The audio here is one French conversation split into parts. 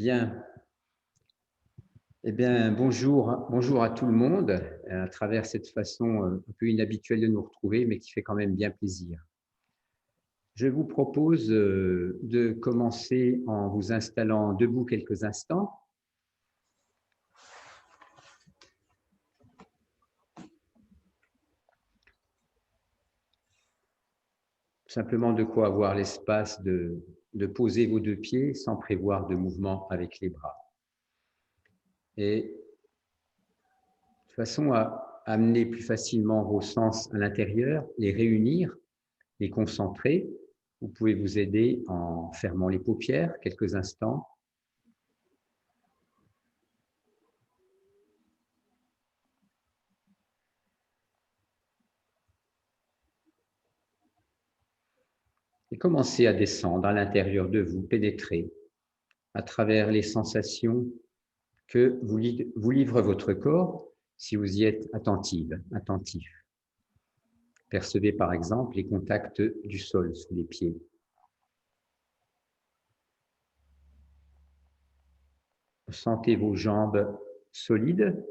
Bien. Eh bien, bonjour à tout le monde, à travers cette façon un peu inhabituelle de nous retrouver, mais qui fait quand même bien plaisir. Je vous propose de commencer en vous installant debout quelques instants. Simplement de quoi avoir l'espace de poser vos deux pieds sans prévoir de mouvement avec les bras. Et de façon à amener plus facilement vos sens à l'intérieur, les réunir, les concentrer. Vous pouvez vous aider en fermant les paupières quelques instants. Et commencez à descendre à l'intérieur de vous, pénétrer à travers les sensations que vous livre votre corps si vous y êtes attentif. Percevez par exemple les contacts du sol sous les pieds. Sentez vos jambes solides,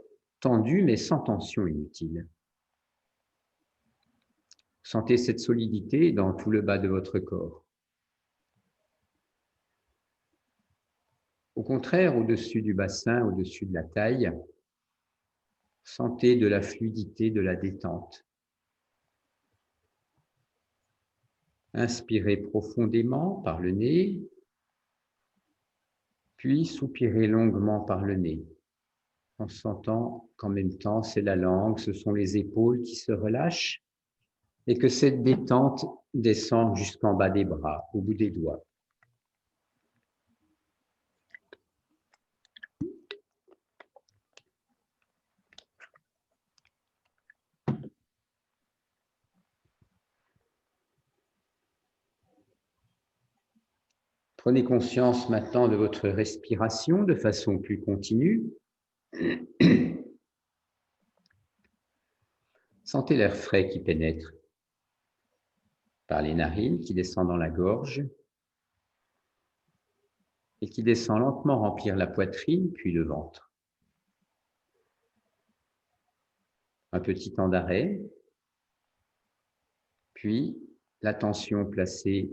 tendues mais sans tension inutile. Sentez cette solidité dans tout le bas de votre corps. Au contraire, au-dessus du bassin, au-dessus de la taille, sentez de la fluidité, de la détente. Inspirez profondément par le nez, puis soupirez longuement par le nez, en sentant qu'en même temps, c'est la langue, ce sont les épaules qui se relâchent et que cette détente descend jusqu'en bas des bras, au bout des doigts. Prenez conscience maintenant de votre respiration de façon plus continue. Sentez l'air frais qui pénètre par les narines, qui descend dans la gorge et qui descend lentement remplir la poitrine, puis le ventre. Un petit temps d'arrêt, puis l'attention placée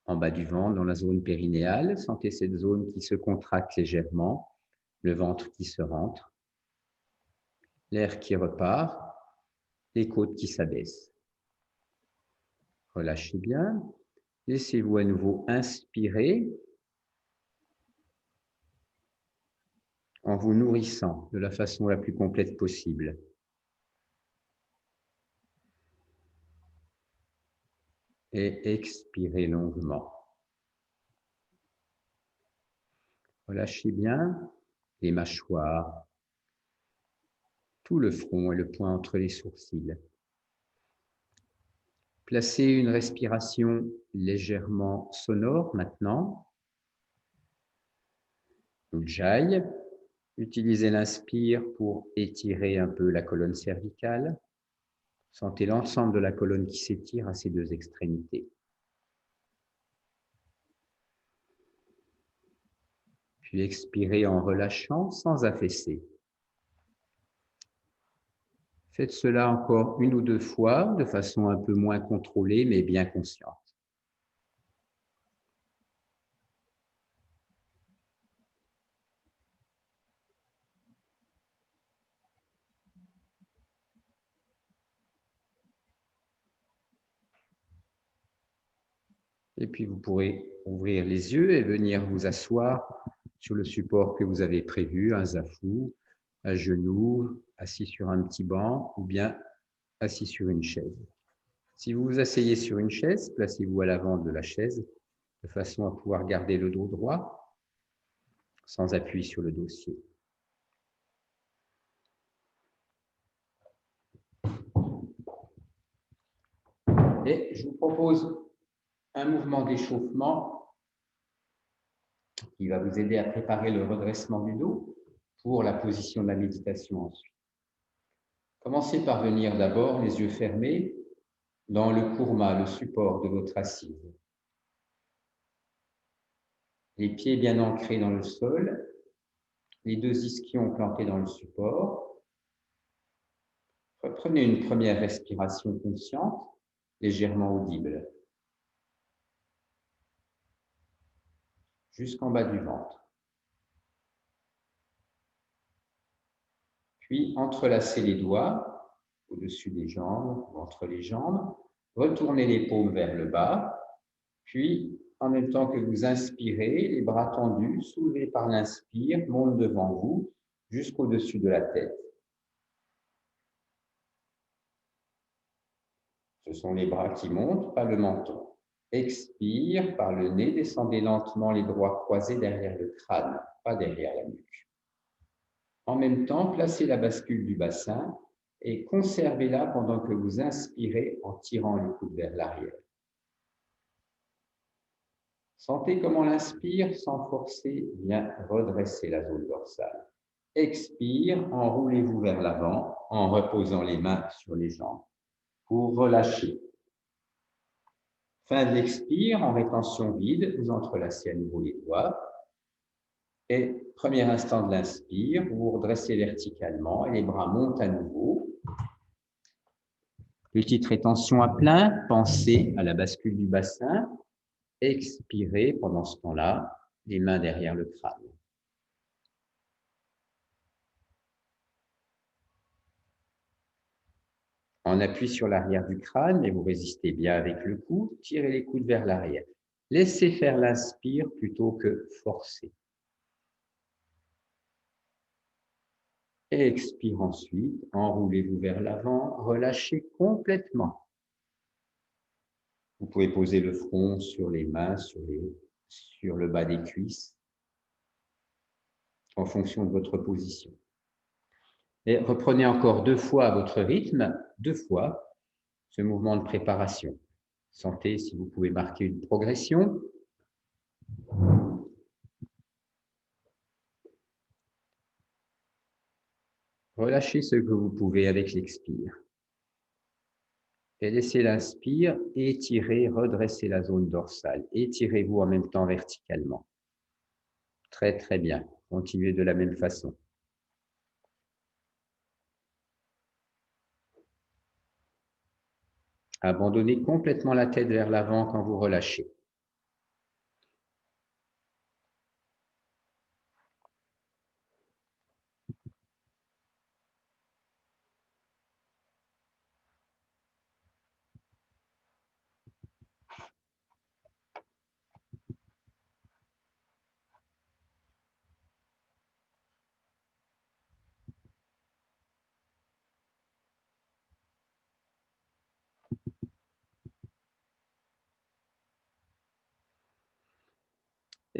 en bas du ventre, dans la zone périnéale. Sentez cette zone qui se contracte légèrement, le ventre qui se rentre, l'air qui repart, les côtes qui s'abaissent. Relâchez bien. Laissez-vous à nouveau inspirer en vous nourrissant de la façon la plus complète possible. Et expirez longuement. Relâchez bien les mâchoires, tout le front et le point entre les sourcils. Placez une respiration légèrement sonore maintenant. Ujjayi. Utilisez l'inspire pour étirer un peu la colonne cervicale. Sentez l'ensemble de la colonne qui s'étire à ses deux extrémités. Puis expirez en relâchant sans affaisser. Faites cela encore une ou deux fois de façon un peu moins contrôlée mais bien consciente. Et puis vous pourrez ouvrir les yeux et venir vous asseoir sur le support que vous avez prévu, un zafu, à genoux, assis sur un petit banc ou bien assis sur une chaise. Si vous vous asseyez sur une chaise, placez-vous à l'avant de la chaise de façon à pouvoir garder le dos droit sans appui sur le dossier. Et je vous propose un mouvement d'échauffement qui va vous aider à préparer le redressement du dos pour la position de la méditation ensuite. Commencez par venir d'abord les yeux fermés dans le kurma, le support de votre assise. Les pieds bien ancrés dans le sol, les deux ischions plantés dans le support. Reprenez une première respiration consciente, légèrement audible, jusqu'en bas du ventre. Puis, entrelacez les doigts au-dessus des jambes ou entre les jambes. Retournez les paumes vers le bas. Puis, en même temps que vous inspirez, les bras tendus, soulevés par l'inspire, montent devant vous jusqu'au-dessus de la tête. Ce sont les bras qui montent, pas le menton. Expire par le nez, descendez lentement les doigts croisés derrière le crâne, pas derrière la nuque. En même temps, placez la bascule du bassin et conservez-la pendant que vous inspirez en tirant les coudes vers l'arrière. Sentez comment l'inspire, sans forcer, vient redresser la zone dorsale. Expire, enroulez-vous vers l'avant en reposant les mains sur les jambes pour relâcher. Fin de l'expire, en rétention vide, vous entrelacez à nouveau les doigts. Et premier instant de l'inspire, vous vous redressez verticalement et les bras montent à nouveau. Petite rétention à plein, pensez à la bascule du bassin. Expirez pendant ce temps-là, les mains derrière le crâne. En appui sur l'arrière du crâne, et vous résistez bien avec le coude, tirez les coudes vers l'arrière. Laissez faire l'inspire plutôt que forcer. Et expire ensuite, enroulez-vous vers l'avant, relâchez complètement. Vous pouvez poser le front sur les mains, sur le bas des cuisses, en fonction de votre position. Et reprenez encore 2 fois à votre rythme, 2 fois, ce mouvement de préparation. Sentez si vous pouvez marquer une progression. Relâchez ce que vous pouvez avec l'expire. Et laissez l'inspire, étirez, redressez la zone dorsale. Étirez-vous en même temps verticalement. Très, très bien. Continuez de la même façon. Abandonnez complètement la tête vers l'avant quand vous relâchez.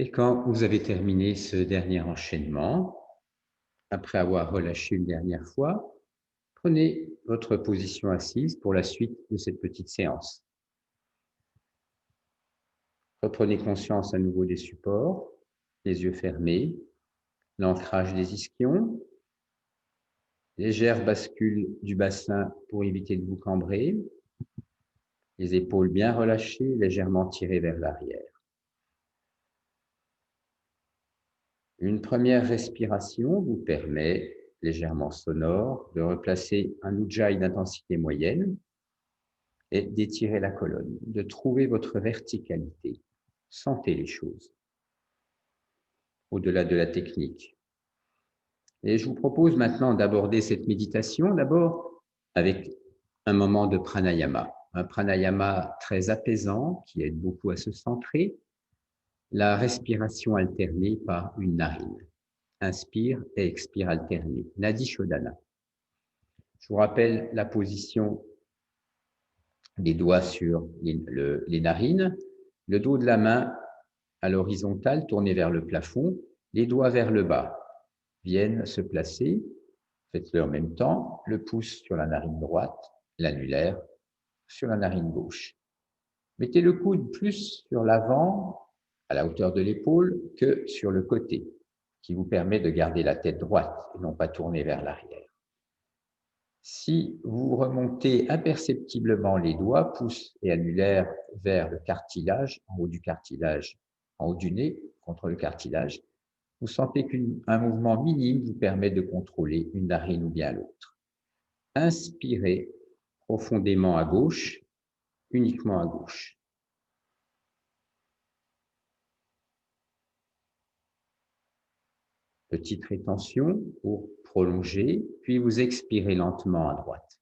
Et quand vous avez terminé ce dernier enchaînement, après avoir relâché une dernière fois, prenez votre position assise pour la suite de cette petite séance. Reprenez conscience à nouveau des supports, les yeux fermés, l'ancrage des ischions, légère bascule du bassin pour éviter de vous cambrer, les épaules bien relâchées, légèrement tirées vers l'arrière. Une première respiration vous permet, légèrement sonore, de replacer un ujjayi d'intensité moyenne et d'étirer la colonne, de trouver votre verticalité. Sentez les choses au-delà de la technique. Et je vous propose maintenant d'aborder cette méditation d'abord avec un moment de pranayama. Un pranayama très apaisant qui aide beaucoup à se centrer. La respiration alternée par une narine. Inspire et expire alternée. Nadi Shodhana. Je vous rappelle la position des doigts sur les narines, le dos de la main à l'horizontale tourné vers le plafond, les doigts vers le bas viennent se placer. Faites-le en même temps, le pouce sur la narine droite, l'annulaire sur la narine gauche. Mettez le coude plus sur l'avant, à la hauteur de l'épaule, que sur le côté, qui vous permet de garder la tête droite et non pas tournée vers l'arrière. Si vous remontez imperceptiblement les doigts, pouce et annulaire vers le cartilage, en haut du cartilage, en haut du nez, contre le cartilage. Vous sentez qu'un mouvement minime vous permet de contrôler une narine ou bien l'autre. Inspirez profondément à gauche, uniquement à gauche. Petite rétention pour prolonger, puis vous expirez lentement à droite.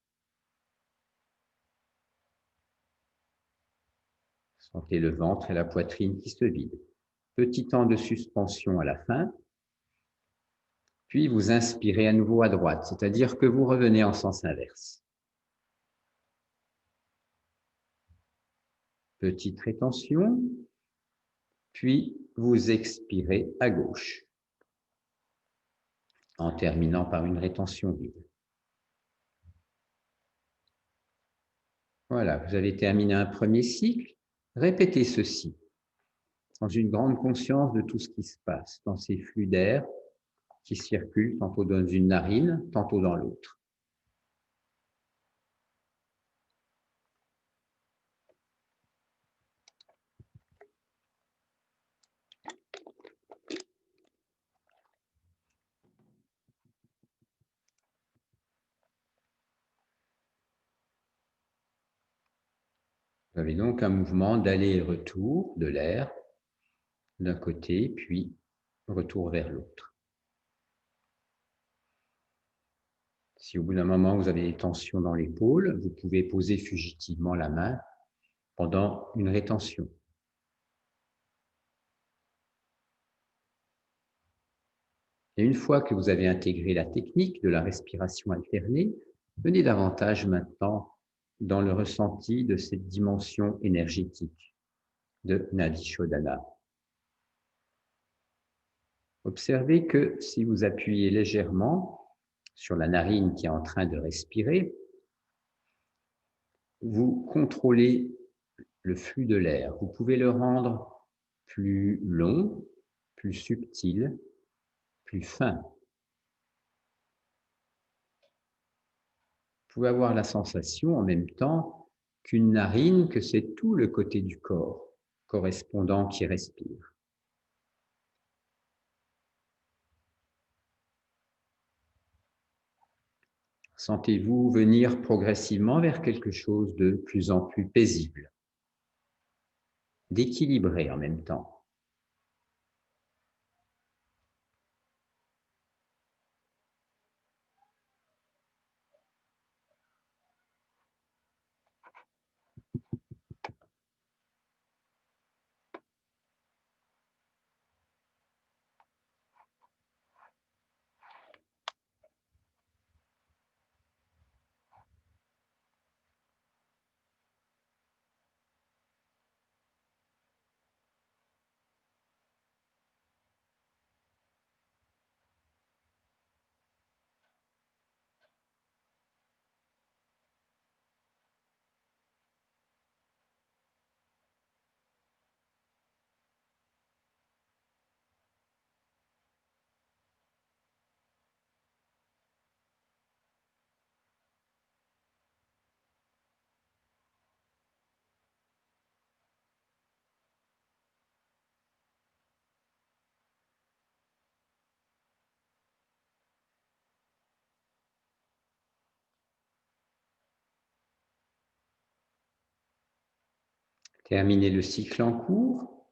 Sentez le ventre et la poitrine qui se vident. Petit temps de suspension à la fin, puis vous inspirez à nouveau à droite, c'est-à-dire que vous revenez en sens inverse. Petite rétention, puis vous expirez à gauche, en terminant par une rétention vide. Voilà, vous avez terminé un premier cycle. Répétez ceci, dans une grande conscience de tout ce qui se passe, dans ces flux d'air qui circulent tantôt dans une narine, tantôt dans l'autre. Vous avez donc un mouvement d'aller et retour de l'air d'un côté, puis retour vers l'autre. Si au bout d'un moment vous avez des tensions dans l'épaule, vous pouvez poser fugitivement la main pendant une rétention. Et une fois que vous avez intégré la technique de la respiration alternée, venez davantage maintenant dans le ressenti de cette dimension énergétique de Nadi Shodhana. Observez que si vous appuyez légèrement sur la narine qui est en train de respirer, vous contrôlez le flux de l'air. Vous pouvez le rendre plus long, plus subtil, plus fin. Vous pouvez avoir la sensation en même temps qu'une narine, que c'est tout le côté du corps correspondant qui respire. Sentez-vous venir progressivement vers quelque chose de plus en plus paisible, d'équilibré en même temps. Terminez le cycle en cours.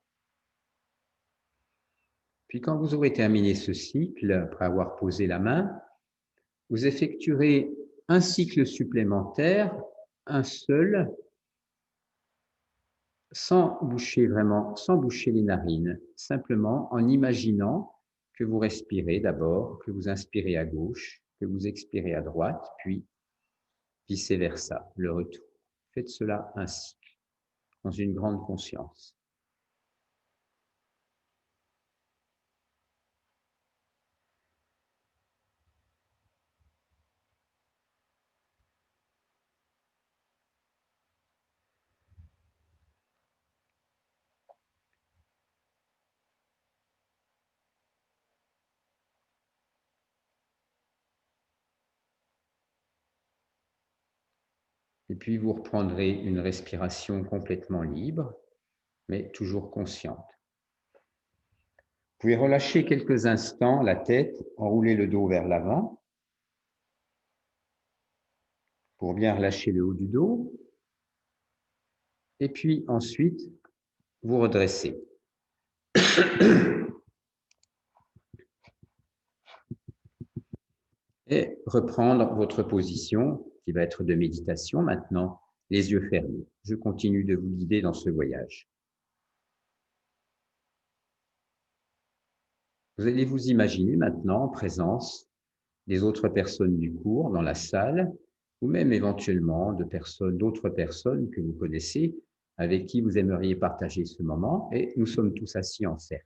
Puis quand vous aurez terminé ce cycle, après avoir posé la main, vous effectuerez un cycle supplémentaire, un seul, sans boucher les narines, simplement en imaginant que vous respirez d'abord, que vous inspirez à gauche, que vous expirez à droite, puis vice-versa, le retour. Faites cela ainsi, dans une grande conscience. Et puis vous reprendrez une respiration complètement libre, mais toujours consciente. pouvez relâcher quelques instants la tête, enrouler le dos vers l'avant pour bien relâcher le haut du dos. Et puis ensuite, vous redressez. Et reprendre votre position qui va être de méditation maintenant, les yeux fermés. Je continue de vous guider dans ce voyage. Vous allez vous imaginer maintenant en présence des autres personnes du cours dans la salle, ou même éventuellement d'autres personnes que vous connaissez, avec qui vous aimeriez partager ce moment, et nous sommes tous assis en cercle.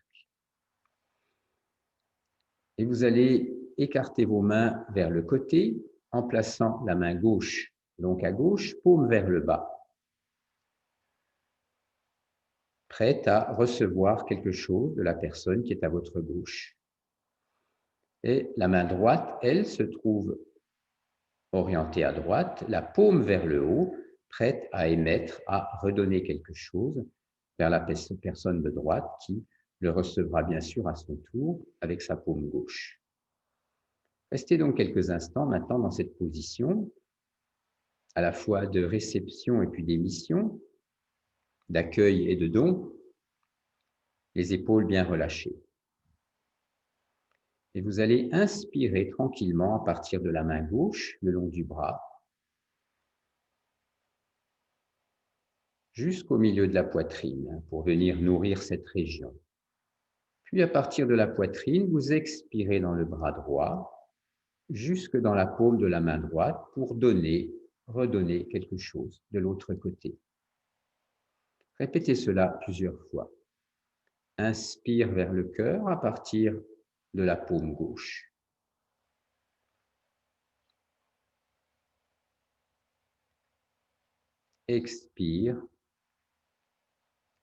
Et vous allez écarter vos mains vers le côté en plaçant la main gauche, donc à gauche, paume vers le bas, prête à recevoir quelque chose de la personne qui est à votre gauche. Et la main droite, elle, se trouve orientée à droite, la paume vers le haut, prête à émettre, à redonner quelque chose vers la personne de droite qui le recevra bien sûr à son tour avec sa paume gauche. Restez donc quelques instants maintenant dans cette position, à la fois de réception et puis d'émission, d'accueil et de don, les épaules bien relâchées. Et vous allez inspirer tranquillement à partir de la main gauche, le long du bras, jusqu'au milieu de la poitrine, pour venir nourrir cette région. Puis à partir de la poitrine, vous expirez dans le bras droit, jusque dans la paume de la main droite, pour redonner quelque chose de l'autre côté. Répétez cela plusieurs fois. Inspire vers le cœur à partir de la paume gauche. Expire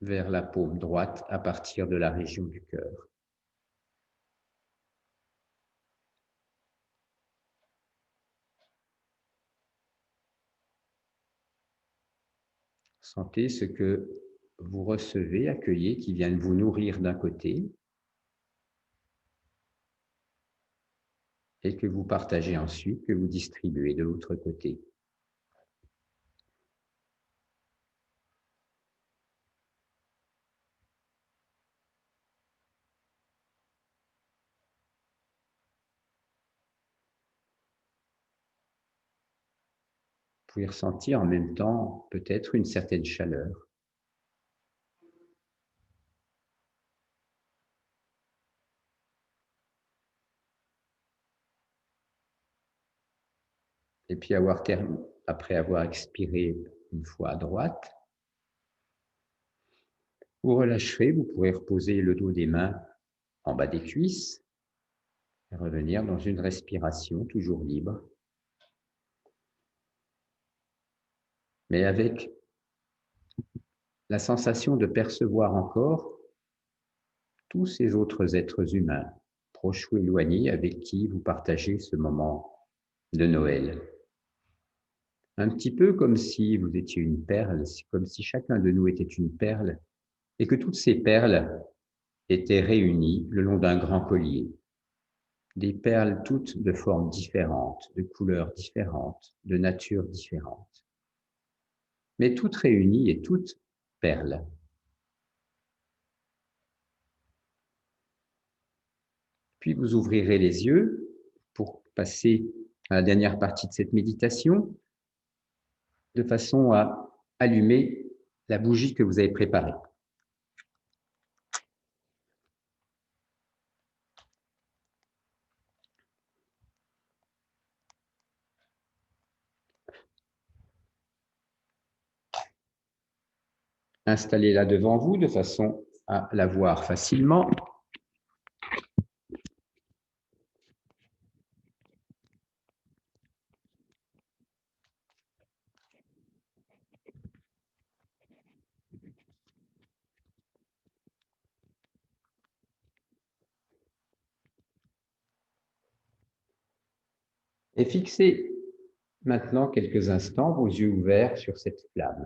vers la paume droite à partir de la région du cœur. Sentez ce que vous recevez, accueillez, qui vient de vous nourrir d'un côté et que vous partagez ensuite, que vous distribuez de l'autre côté. Vous pouvez ressentir en même temps peut-être une certaine chaleur. Et puis après avoir expiré une fois à droite, vous relâcherez, vous pourrez reposer le dos des mains en bas des cuisses et revenir dans une respiration toujours libre, mais avec la sensation de percevoir encore tous ces autres êtres humains, proches ou éloignés, avec qui vous partagez ce moment de Noël. Un petit peu comme si vous étiez une perle, comme si chacun de nous était une perle, et que toutes ces perles étaient réunies le long d'un grand collier. Des perles toutes de formes différentes, de couleurs différentes, de nature différente, mais toutes réunies et toutes perles. Puis vous ouvrirez les yeux pour passer à la dernière partie de cette méditation, de façon à allumer la bougie que vous avez préparée. Installez-la devant vous de façon à la voir facilement. Et fixez maintenant quelques instants vos yeux ouverts sur cette flamme.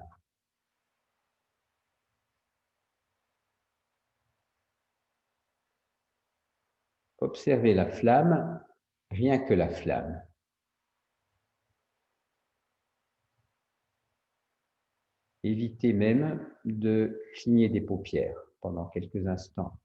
Observez la flamme, rien que la flamme. Évitez même de cligner des paupières pendant quelques instants.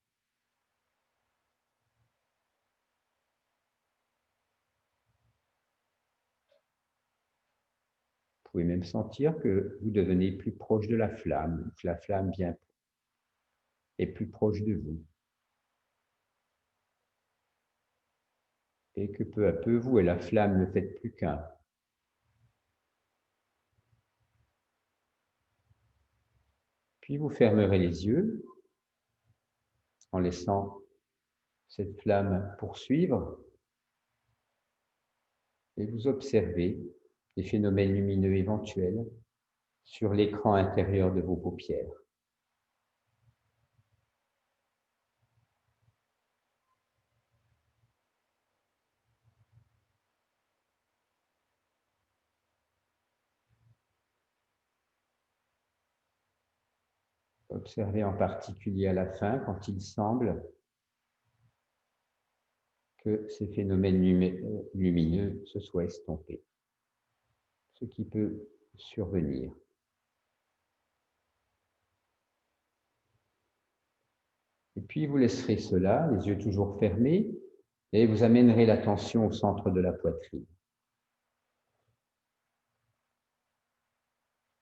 Vous pouvez même sentir que vous devenez plus proche de la flamme, que la flamme est plus proche de vous. Et que peu à peu, vous et la flamme ne faites plus qu'un. Puis vous fermerez les yeux en laissant cette flamme poursuivre et vous observez les phénomènes lumineux éventuels sur l'écran intérieur de vos paupières. Observez en particulier à la fin quand il semble que ces phénomènes lumineux se soient estompés, ce qui peut survenir. Et puis vous laisserez cela, les yeux toujours fermés, et vous amènerez l'attention au centre de la poitrine.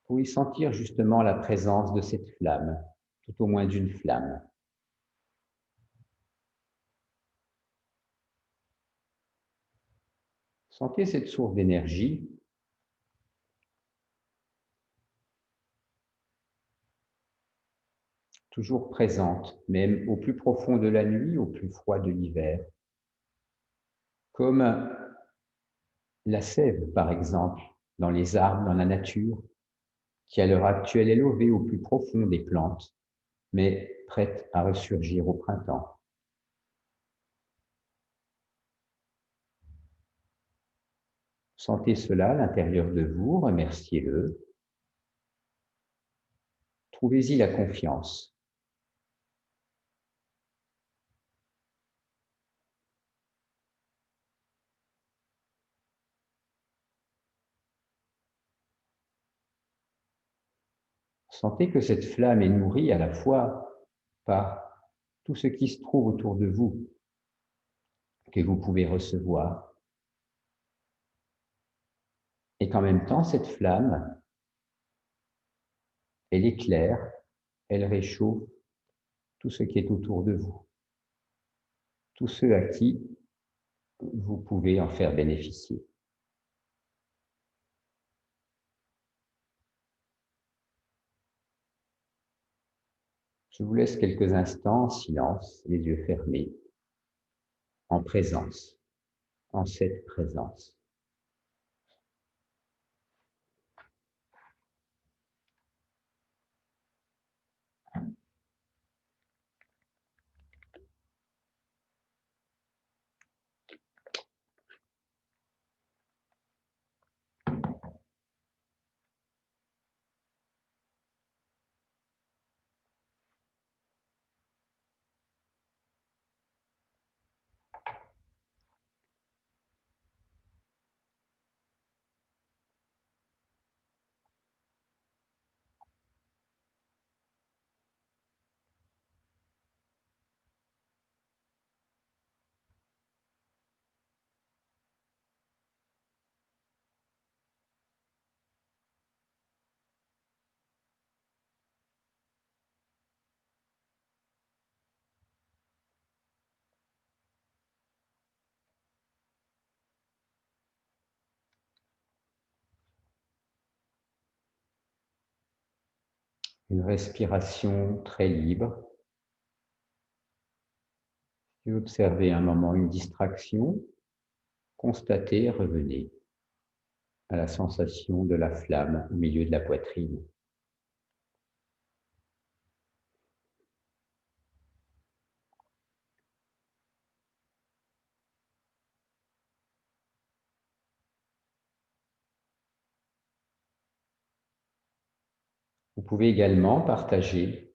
Pour y sentir justement la présence de cette flamme, tout au moins d'une flamme. Sentez cette source d'énergie toujours présente, même au plus profond de la nuit, au plus froid de l'hiver. Comme la sève, par exemple, dans les arbres, dans la nature, qui à l'heure actuelle est levée au plus profond des plantes, mais prête à ressurgir au printemps. Sentez cela à l'intérieur de vous, remerciez-le. Trouvez-y la confiance. Sentez que cette flamme est nourrie à la fois par tout ce qui se trouve autour de vous, que vous pouvez recevoir, et qu'en même temps, cette flamme, elle éclaire, elle réchauffe tout ce qui est autour de vous, tous ceux à qui vous pouvez en faire bénéficier. Je vous laisse quelques instants en silence, les yeux fermés, en présence, en cette présence. Une respiration très libre. Si vous observez un moment une distraction, constatez et revenez à la sensation de la flamme au milieu de la poitrine. Vous pouvez également partager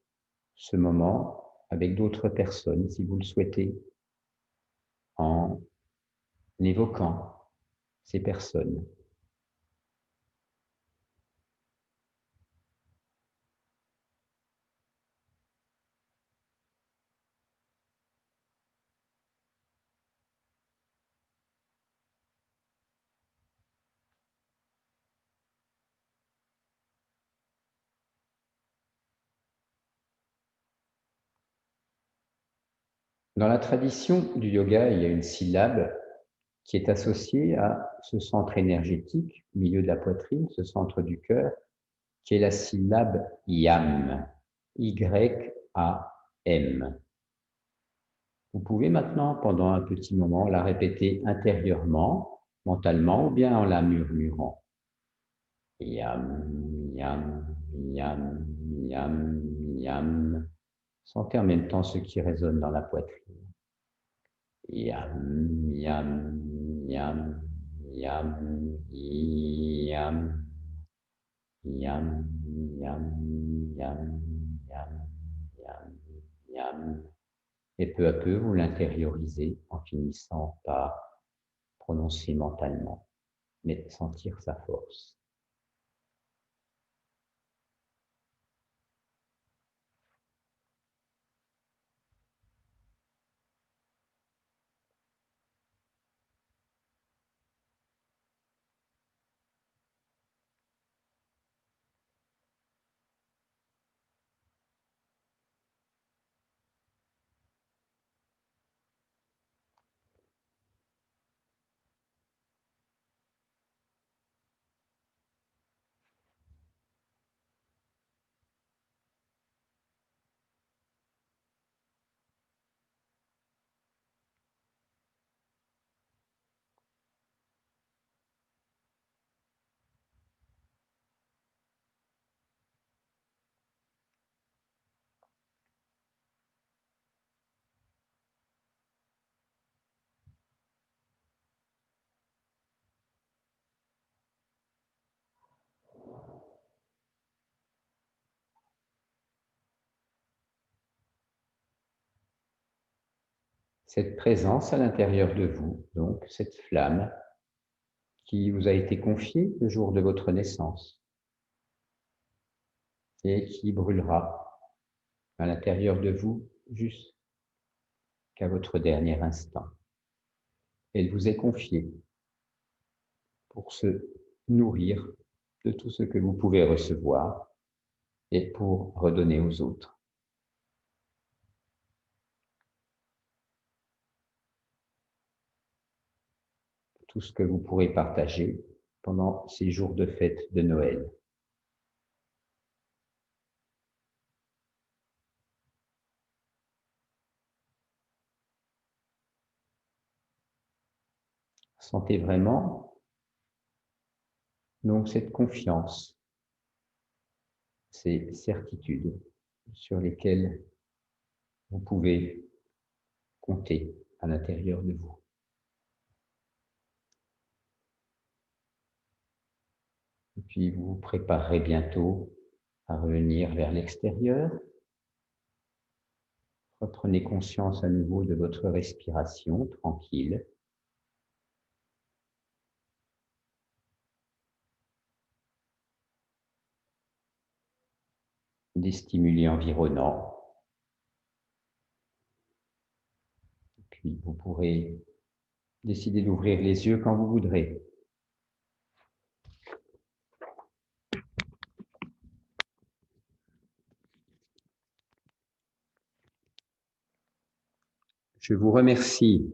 ce moment avec d'autres personnes si vous le souhaitez. en évoquant ces personnes. Dans la tradition du yoga, il y a une syllabe qui est associée à ce centre énergétique, au milieu de la poitrine, ce centre du cœur, qui est la syllabe YAM, Y-A-M. Vous pouvez maintenant, pendant un petit moment, la répéter intérieurement, mentalement, ou bien en la murmurant. Yam, yam, yam, yam, yam. Sentez en même temps ce qui résonne dans la poitrine. Yam, yam, yam, yam, yam. Yam, yam, yam, yam, yam, yam. Et peu à peu, vous l'intériorisez en finissant par prononcer mentalement, mais sentir sa force. Cette présence à l'intérieur de vous, donc cette flamme qui vous a été confiée le jour de votre naissance et qui brûlera à l'intérieur de vous jusqu'à votre dernier instant. Elle vous est confiée pour se nourrir de tout ce que vous pouvez recevoir et pour redonner aux autres. Tout ce que vous pourrez partager pendant ces jours de fête de Noël. Sentez vraiment donc cette confiance, ces certitudes sur lesquelles vous pouvez compter à l'intérieur de vous. Et puis vous vous préparerez bientôt à revenir vers l'extérieur. Reprenez conscience à nouveau de votre respiration tranquille. Des stimuli environnants. Puis vous pourrez décider d'ouvrir les yeux quand vous voudrez. Je vous remercie